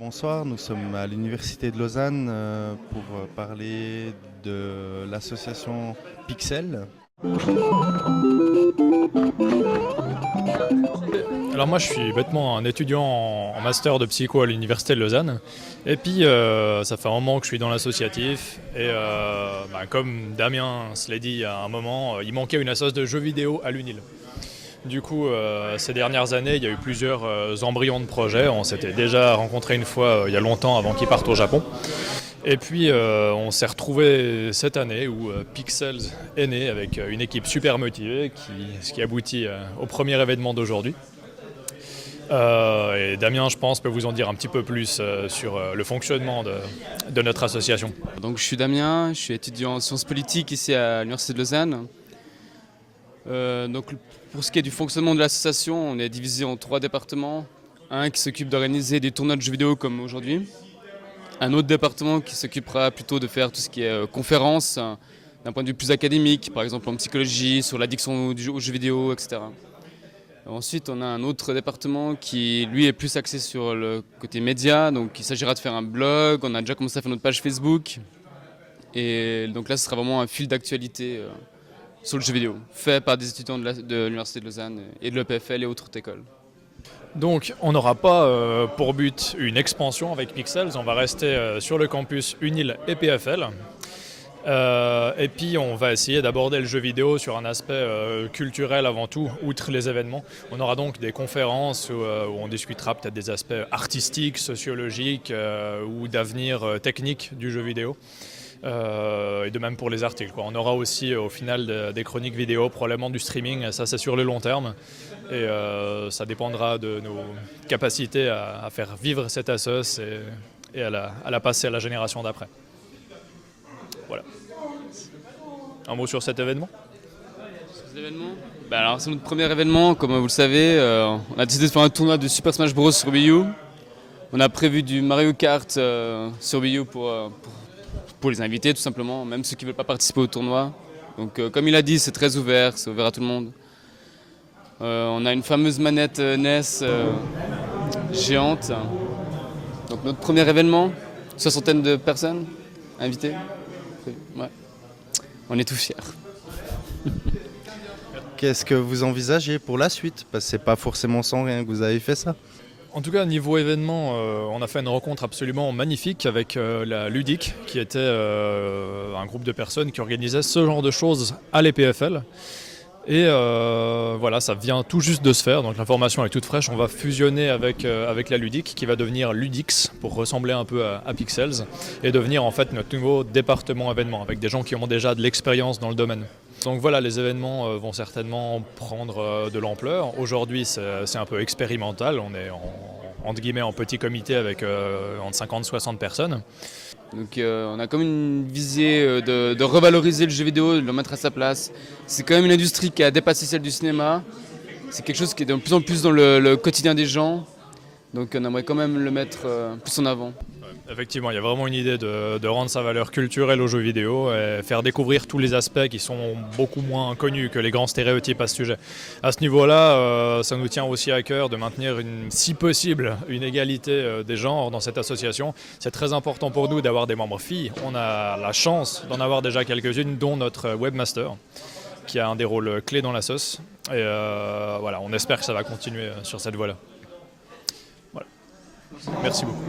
Bonsoir, nous sommes à l'Université de Lausanne pour parler de l'association Pixel. Alors moi je suis bêtement un étudiant en master de psycho à l'Université de Lausanne et puis ça fait un moment que je suis dans l'associatif et comme Damien se l'a dit il y a un moment, il manquait une assoce de jeux vidéo à l'UNIL. Du coup, ces dernières années, il y a eu plusieurs embryons de projets. On s'était déjà rencontrés une fois il y a longtemps avant qu'ils partent au Japon. Et puis on s'est retrouvés cette année où Pixels est né avec une équipe super motivée, ce qui aboutit au premier événement d'aujourd'hui. Et Damien, je pense, peut vous en dire un petit peu plus sur le fonctionnement de notre association. Donc, je suis Damien, je suis étudiant en sciences politiques ici à l'Université de Lausanne. Donc, pour ce qui est du fonctionnement de l'association, on est divisé en 3 départements. Un qui s'occupe d'organiser des tournois de jeux vidéo comme aujourd'hui. Un autre département qui s'occupera plutôt de faire tout ce qui est conférences, d'un point de vue plus académique, par exemple en psychologie, sur l'addiction aux jeux vidéo, etc. Ensuite, on a un autre département qui, lui, est plus axé sur le côté média. Donc, il s'agira de faire un blog. On a déjà commencé à faire notre page Facebook. Et donc là, ce sera vraiment un fil d'actualité sur le jeu vidéo, fait par des étudiants de l'Université de Lausanne et de l'EPFL et autres écoles. Donc, on n'aura pas pour but une expansion avec Pixels. On va rester sur le campus UNIL et PFL. Et puis on va essayer d'aborder le jeu vidéo sur un aspect culturel avant tout, outre les événements. On aura donc des conférences où on discutera peut-être des aspects artistiques, sociologiques ou d'avenir technique du jeu vidéo. Et de même pour les articles, quoi. On aura aussi au final des chroniques vidéo, probablement du streaming, ça c'est sur le long terme. Et ça dépendra de nos capacités à faire vivre cette assoce et à la passer à la génération d'après. Voilà. Un mot sur cet événement ? Sur cet événement ? Alors, c'est notre premier événement, comme vous le savez. On a décidé de faire un tournoi de Super Smash Bros sur Wii U. On a prévu du Mario Kart sur Wii U pour les invités, tout simplement, même ceux qui ne veulent pas participer au tournoi. Donc, comme il a dit, c'est très ouvert, c'est ouvert à tout le monde. On a une fameuse manette NES géante. Donc, notre premier événement, 60 de personnes invitées. Ouais. On est tous fiers. Qu'est-ce que vous envisagez pour la suite? Parce que c'est pas forcément sans rien que vous avez fait ça. En tout cas, niveau événement, on a fait une rencontre absolument magnifique avec la Ludique, qui était un groupe de personnes qui organisaient ce genre de choses à l'EPFL. Et voilà, ça vient tout juste de se faire, donc l'information est toute fraîche. On va fusionner avec la Ludique, qui va devenir Ludix, pour ressembler un peu à Pixels, et devenir en fait notre nouveau département événement, avec des gens qui ont déjà de l'expérience dans le domaine. Donc voilà, les événements vont certainement prendre de l'ampleur. Aujourd'hui, c'est un peu expérimental, on est entre guillemets en petit comité avec entre 50 et 60 personnes. Donc on a comme une visée de revaloriser le jeu vidéo, de le mettre à sa place. C'est quand même une industrie qui a dépassé celle du cinéma. C'est quelque chose qui est de plus en plus dans le quotidien des gens. Donc on aimerait quand même le mettre plus en avant. Effectivement, il y a vraiment une idée de rendre sa valeur culturelle aux jeux vidéo et faire découvrir tous les aspects qui sont beaucoup moins connus que les grands stéréotypes à ce sujet. À ce niveau-là, ça nous tient aussi à cœur de maintenir, si possible, une égalité des genres dans cette association. C'est très important pour nous d'avoir des membres filles. On a la chance d'en avoir déjà quelques-unes, dont notre webmaster, qui a un des rôles clés dans la sauce. Et voilà, on espère que ça va continuer sur cette voie-là. Voilà. Merci beaucoup.